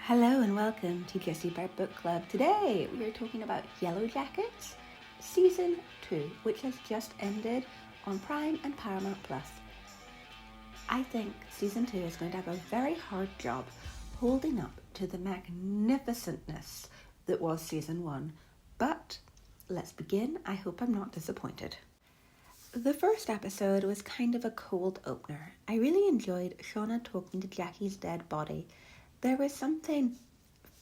Hello and welcome to Jessie Bart Book Club. Today we are talking about Yellowjackets, Season 2, which has just ended on Prime and Paramount+. I think Season 2 is going to have a very hard job holding up to the magnificentness that was Season 1. But let's begin. I hope I'm not disappointed. The first episode was kind of a cold opener. I really enjoyed Shauna talking to Jackie's dead body. There was something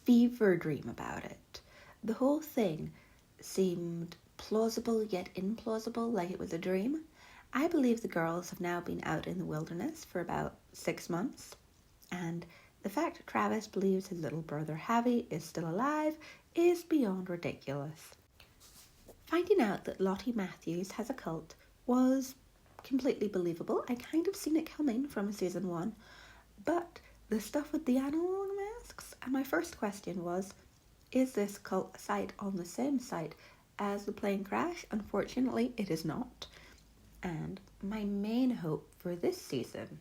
fever dream about it. The whole thing seemed plausible yet implausible, like it was a dream. I believe the girls have now been out in the wilderness for about 6 months, and the fact Travis believes his little brother Javi is still alive is beyond ridiculous. Finding out that Lottie Matthews has a cult was completely believable. I kind of seen it coming from Season 1, but the stuff with the animal masks, and my first question was, is this cult site on the same site as the plane crash? Unfortunately, it is not. And my main hope for this season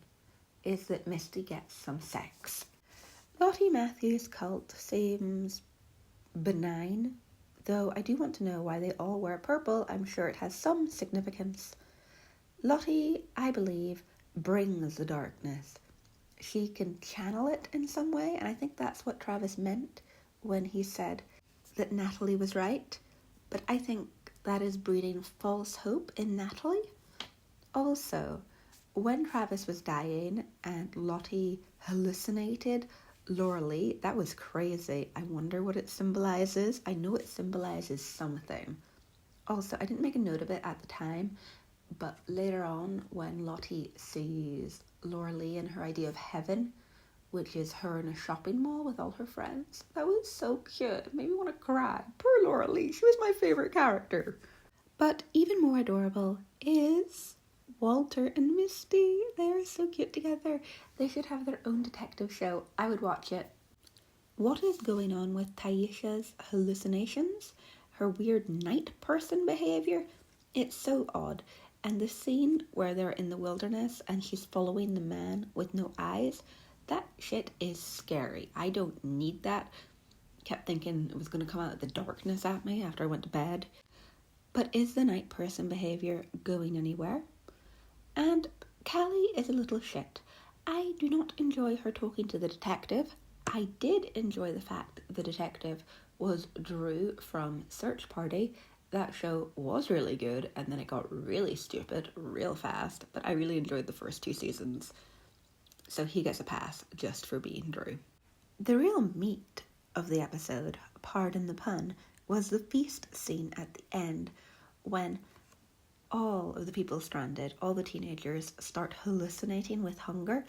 is that Misty gets some sex. Lottie Matthews' cult seems benign, though I do want to know why they all wear purple. I'm sure it has some significance. Lottie, I believe, brings the darkness. She can channel it in some way, and I think that's what Travis meant when he said that Natalie was right. But I think that is breeding false hope in Natalie. Also, when Travis was dying and Lottie hallucinated Laura Lee, that was crazy. I wonder what it symbolizes. I know it symbolizes something. Also, I didn't make a note of it at the time, but later on when Lottie sees Laura Lee and her idea of heaven, which is her in a shopping mall with all her friends, that was so cute. It made me want to cry. Poor Laura Lee, she was my favourite character. But even more adorable is Walter and Misty. They are so cute together. They should have their own detective show. I would watch it. What is going on with Taisha's hallucinations? Her weird night person behaviour? It's so odd. And the scene where they're in the wilderness and she's following the man with no eyes, that shit is scary. I don't need that. Kept thinking it was going to come out of the darkness at me after I went to bed. But is the night person behaviour going anywhere? And Callie is a little shit. I do not enjoy her talking to the detective. I did enjoy the fact the detective was Drew from Search Party. That show was really good, and then it got really stupid real fast, but I really enjoyed the first 2 seasons. So he gets a pass just for being Drew. The real meat of the episode, pardon the pun, was the feast scene at the end when all of the people stranded, all the teenagers, start hallucinating with hunger,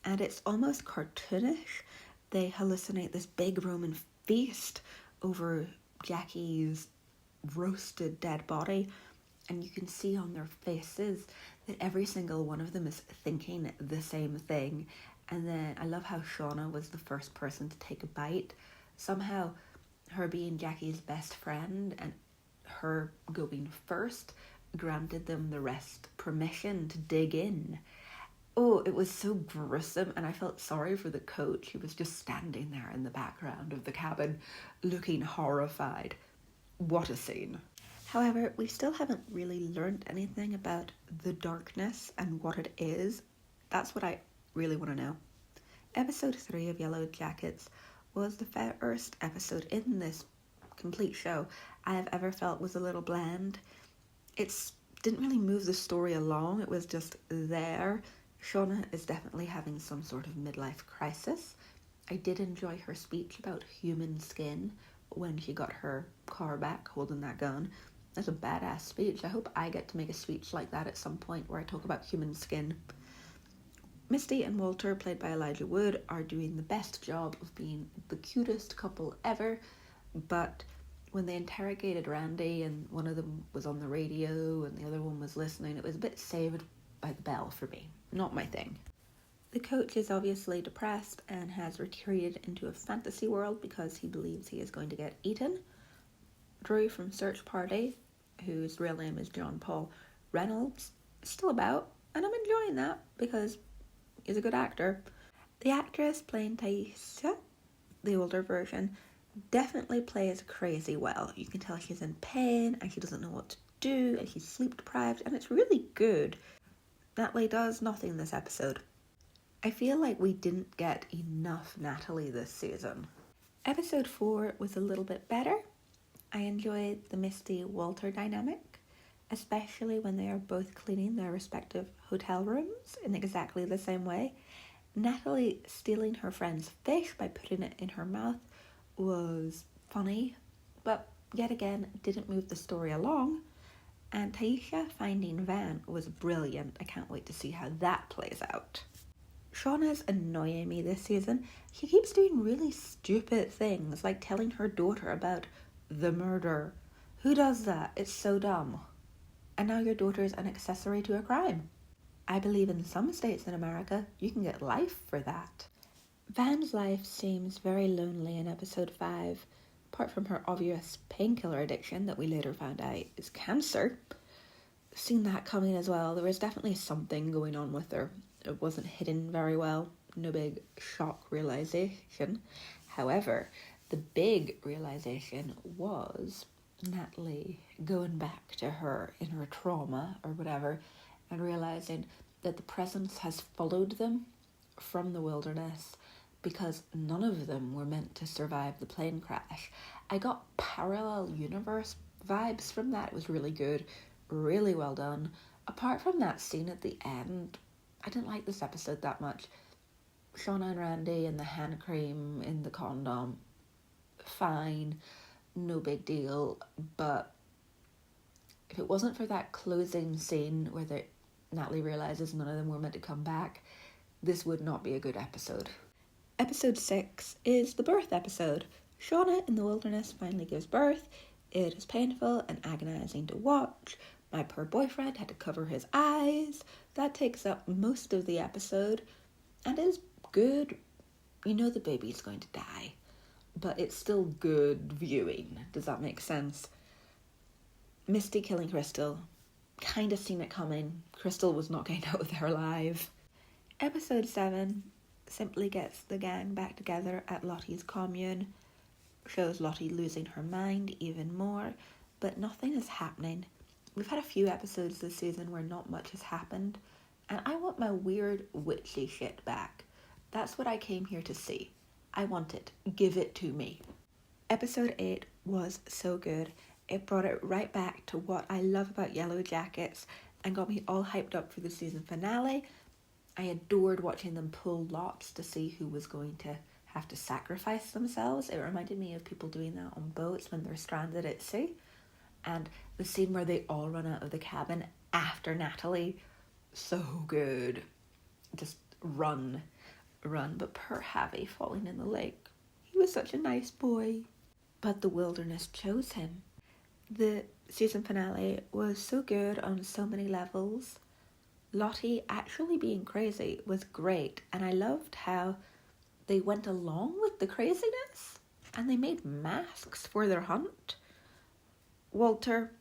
and it's almost cartoonish. They hallucinate this big Roman feast over Jackie's roasted dead body, and you can see on their faces that every single one of them is thinking the same thing. And then I love how Shauna was the first person to take a bite. Somehow her being Jackie's best friend and her going first granted them the rest permission to dig in. Oh, it was so gruesome, and I felt sorry for the coach. He was just standing there in the background of the cabin looking horrified. What a scene. However, we still haven't really learned anything about the darkness and what it is. That's what I really want to know. Episode 3 of Yellowjackets was the first episode in this complete show I have ever felt was a little bland. It didn't really move the story along. It was just there. Shauna is definitely having some sort of midlife crisis. I did enjoy her speech about human skin when she got her car back holding that gun. That's a badass speech. I hope I get to make a speech like that at some point where I talk about human skin. Misty and Walter, played by Elijah Wood, are doing the best job of being the cutest couple ever, but when they interrogated Randy and one of them was on the radio and the other one was listening, it was a bit saved by the bell for me. Not my thing. The coach is obviously depressed and has retreated into a fantasy world because he believes he is going to get eaten. Drew from Search Party, whose real name is John Paul Reynolds, is still about, and I'm enjoying that because he's a good actor. The actress playing Taisha, the older version, definitely plays crazy well. You can tell she's in pain and she doesn't know what to do and she's sleep deprived, and it's really good. Natalie does nothing this episode. I feel like we didn't get enough Natalie this season. Episode 4 was a little bit better. I enjoyed the Misty-Walter dynamic, especially when they are both cleaning their respective hotel rooms in exactly the same way. Natalie stealing her friend's fish by putting it in her mouth was funny, but yet again didn't move the story along. And Taisha finding Van was brilliant. I can't wait to see how that plays out. Shauna's annoying me this season. She keeps doing really stupid things, like telling her daughter about the murder. Who does that? It's so dumb. And now your daughter is an accessory to a crime. I believe in some states in America, you can get life for that. Van's life seems very lonely in episode 5, apart from her obvious painkiller addiction that we later found out is cancer. Seen that coming as well. There was definitely something going on with her. It wasn't hidden very well. No big shock realization. However, the big realization was Natalie going back to her inner trauma or whatever and realizing that the presence has followed them from the wilderness because none of them were meant to survive the plane crash. I got parallel universe vibes from that. It was really good, really well done. Apart from that scene at the end, I didn't like this episode that much. Shauna and Randy and the hand cream in the condom, fine, no big deal, but if it wasn't for that closing scene where Natalie realizes none of them were meant to come back, this would not be a good episode. Episode 6 is the birth episode. Shauna in the wilderness finally gives birth. It is painful and agonizing to watch. My poor boyfriend had to cover his eyes. That takes up most of the episode and is good. You know the baby's going to die, but it's still good viewing. Does that make sense? Misty killing Crystal. Kind of seen it coming. Crystal was not getting out of there alive. Episode 7 simply gets the gang back together at Lottie's commune. Shows Lottie losing her mind even more, but nothing is happening. We've had a few episodes this season where not much has happened, and I want my weird witchy shit back. That's what I came here to see. I want it. Give it to me. Episode 8 was so good. It brought it right back to what I love about Yellowjackets and got me all hyped up for the season finale. I adored watching them pull lots to see who was going to have to sacrifice themselves. It reminded me of people doing that on boats when they're stranded at sea. And the scene where they all run out of the cabin after Natalie, so good. Just run. But poor Javi falling in the lake. He was such a nice boy. But the wilderness chose him. The season finale was so good on so many levels. Lottie actually being crazy was great, and I loved how they went along with the craziness and they made masks for their hunt. Walter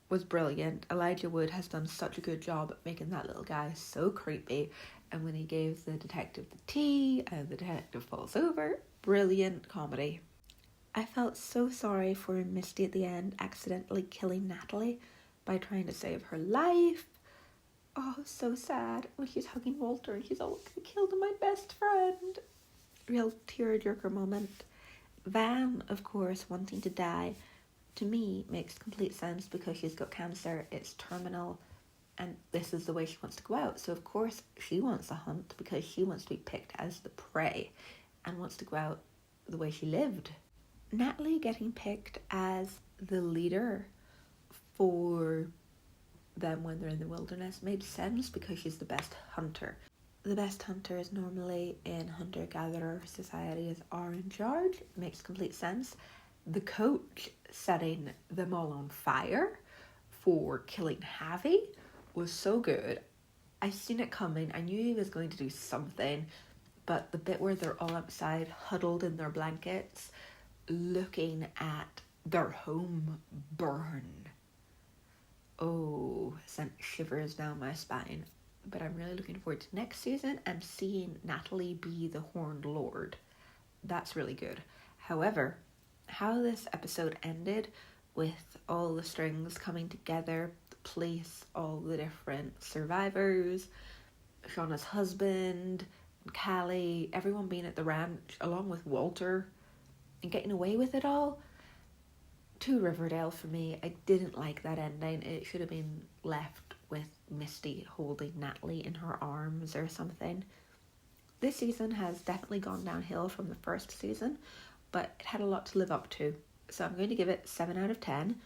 was brilliant. Elijah Wood has done such a good job at making that little guy so creepy, and when he gave the detective the tea and the detective falls over, brilliant comedy. I felt so sorry for Misty at the end accidentally killing Natalie by trying to save her life. Oh, so sad when she's hugging Walter and she's all, I killed my best friend. Real tearjerker moment. Van, of course, wanting to die, to me, makes complete sense because she's got cancer, it's terminal, and this is the way she wants to go out. So, of course, she wants a hunt because she wants to be picked as the prey and wants to go out the way she lived. Natalie getting picked as the leader for them when they're in the wilderness made sense because she's the best hunter. The best hunters normally in hunter-gatherer societies are in charge. It makes complete sense. The coach setting them all on fire for killing Javi was so good. I seen it coming. I knew he was going to do something, but the bit where they're all outside huddled in their blankets looking at their home burn, oh, sent shivers down my spine. But I'm really looking forward to next season and seeing Natalie be the Horned Lord. That's really good. However, how this episode ended with all the strings coming together, the police, all the different survivors, Shauna's husband, Callie, everyone being at the ranch along with Walter and getting away with it all. Too Riverdale for me. I didn't like that ending. It should have been left with Misty holding Natalie in her arms or something. This season has definitely gone downhill from the first season, but it had a lot to live up to. So I'm going to give it 7 out of 10.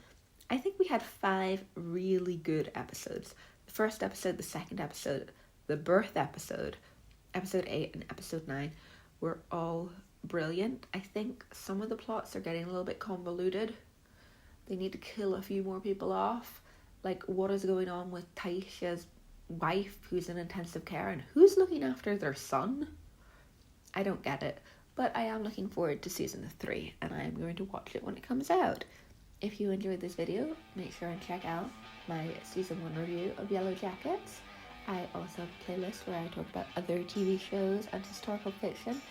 I think we had 5 really good episodes. The first episode, the second episode, the birth episode, episode 8 and episode 9 were all brilliant. I think some of the plots are getting a little bit convoluted. They need to kill a few more people off. Like, what is going on with Taisha's wife who's in intensive care and who's looking after their son? I don't get it, but I am looking forward to season 3 and I am going to watch it when it comes out. If you enjoyed this video, make sure and check out my season 1 review of Yellowjackets. I also have a playlist where I talk about other TV shows and historical fiction.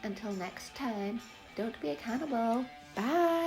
Until next time, don't be a cannibal. Bye!